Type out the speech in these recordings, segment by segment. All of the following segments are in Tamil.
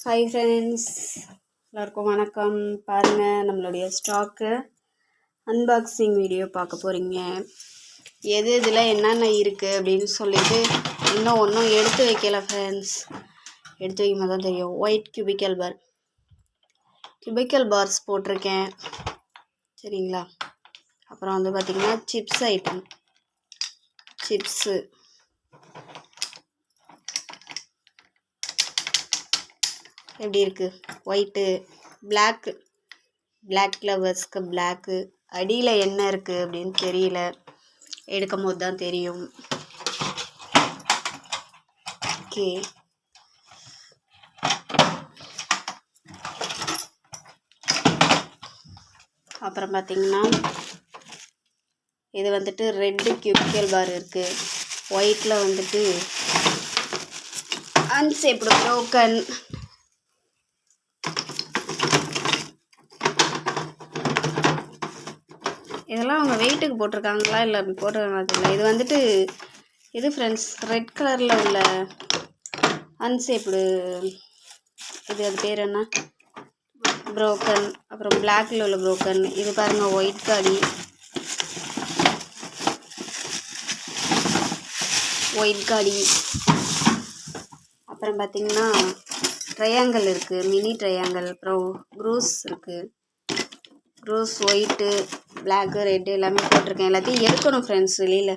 ஹாய் ஃப்ரெண்ட்ஸ், எல்லாருக்கும் வணக்கம். பாருங்கள், நம்மளுடைய ஸ்டாக்கு அன்பாக்சிங் வீடியோ பார்க்க போகிறீங்க. எது இதில் என்னென்ன இருக்குது அப்படின்னு சொல்லிட்டு இன்னும் ஒன்றும் எடுத்து வைக்கல ஃப்ரெண்ட்ஸ். எடுத்து வைக்கும்போது தான் தெரியும். ஒயிட் கியூபிக்கல் பார்ஸ் போட்டிருக்கேன், சரிங்களா. அப்புறம் வந்து பார்த்திங்கன்னா சிப்ஸ் ஐட்டம், சிப்ஸு, எப்படி இருக்குது ஒயிட்டு, பிளாக் ஃப்ளவர்ஸ்க்கு பிளாக்கு. அடியில் என்ன இருக்குது அப்படின்னு தெரியல, எடுக்கும் போது தான் தெரியும். ஓகே, அப்புறம் பார்த்திங்கன்னா இது வந்துட்டு ரெட்டு கியூபிக்கல் பார் இருக்குது. ஒயிட்டில் வந்துட்டு அன்ஷேப்டு ப்ரோக்கன். இதெல்லாம் அவங்க வெயிட்டுக்கு போட்டிருக்காங்களா இல்லை அப்படி போட்டிருக்காங்களா தெரியல. இது வந்துட்டு இது ஃப்ரெண்ட்ஸ் ரெட் கலரில் உள்ள அன்ஷேப்டு, இது அது பேர் என்ன, ப்ரோக்கன். அப்புறம் பிளாக்கில் உள்ள ப்ரோக்கன். இது பாருங்கள் ஒயிட் காடி. அப்புறம் பார்த்திங்கன்னா ட்ரையாங்கிள் இருக்குது, மினி ட்ரையாங்கிள். அப்புறம் க்ரூஸ் இருக்குது, க்ரூஸ் ஒயிட்டு, பிளாக்கு, ரெட்டு எல்லாமே போட்டிருக்கேன். எல்லாத்தையும் எடுக்கணும் ஃப்ரெண்ட்ஸ், வெளியில்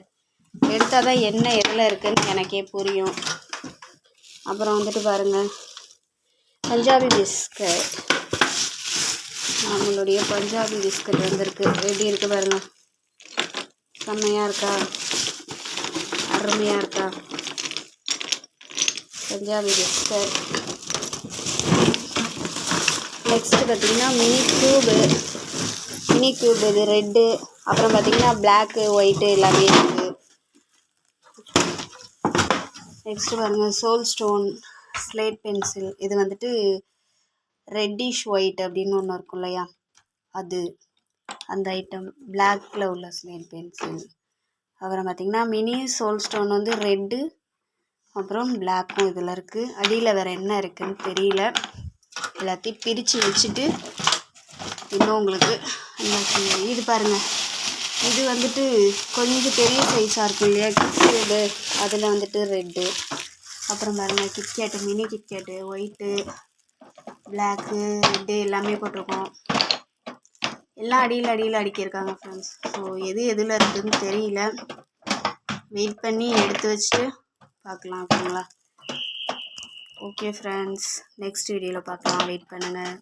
எடுத்தால் தான் என்ன எதில் இருக்குதுன்னு எனக்கே புரியும். அப்புறம் வந்துட்டு பாருங்கள் பஞ்சாபி பிஸ்கட். நம்மளுடைய பஞ்சாபி பிஸ்கட் வந்திருக்கு. எப்படி இருக்குது பாருங்கள், செம்மையாக இருக்கா, அருமையாக இருக்கா பஞ்சாபி பிஸ்கட். நெக்ஸ்ட்டு பார்த்திங்கன்னா மினி க்யூப், இது ரெட்டு. அப்புறம் பார்த்திங்கன்னா பிளாக்கு, ஒயிட்டு எல்லாமே இருக்குது. நெக்ஸ்ட்டு பாருங்கள் சோல் ஸ்டோன் ஸ்லேட் பென்சில். இது வந்துட்டு ரெட்டிஷ் ஒயிட் அப்படின்னு ஒன்று இருக்கும் இல்லையா, அது அந்த ஐட்டம். பிளாக்கில் உள்ள ஸ்லேட் பென்சில். அப்புறம் பார்த்திங்கன்னா மினி சோல் ஸ்டோன் வந்து ரெட்டு அப்புறம் பிளாக்கும் இதில் இருக்குது. அடியில் வேறு என்ன இருக்குதுன்னு தெரியல. எல்லாத்தையும் பிரித்து வச்சுட்டு இன்னும் உங்களுக்கு இது பாருங்கள். இது வந்துட்டு கொஞ்சம் பெரிய சைஸாக இருக்கும் இல்லையா, கிட்கேட்டு, அதில் வந்துட்டு ரெட்டு. அப்புறம் பாருங்கள் KitKat, mini KitKat, white, black, red எல்லாமே போட்டிருக்கோம். எல்லாம் அடியில் அடுக்கியிருக்காங்க ஃப்ரெண்ட்ஸ். ஸோ எதில் இருக்குதுன்னு தெரியல. வெயிட் பண்ணி எடுத்து வச்சுட்டு பார்க்கலாம், ஓகேங்களா. ஓகே ஃப்ரெண்ட்ஸ், நெக்ஸ்ட் வீடியோவில் பார்க்கலாம், வெயிட் பண்ணுங்கள்.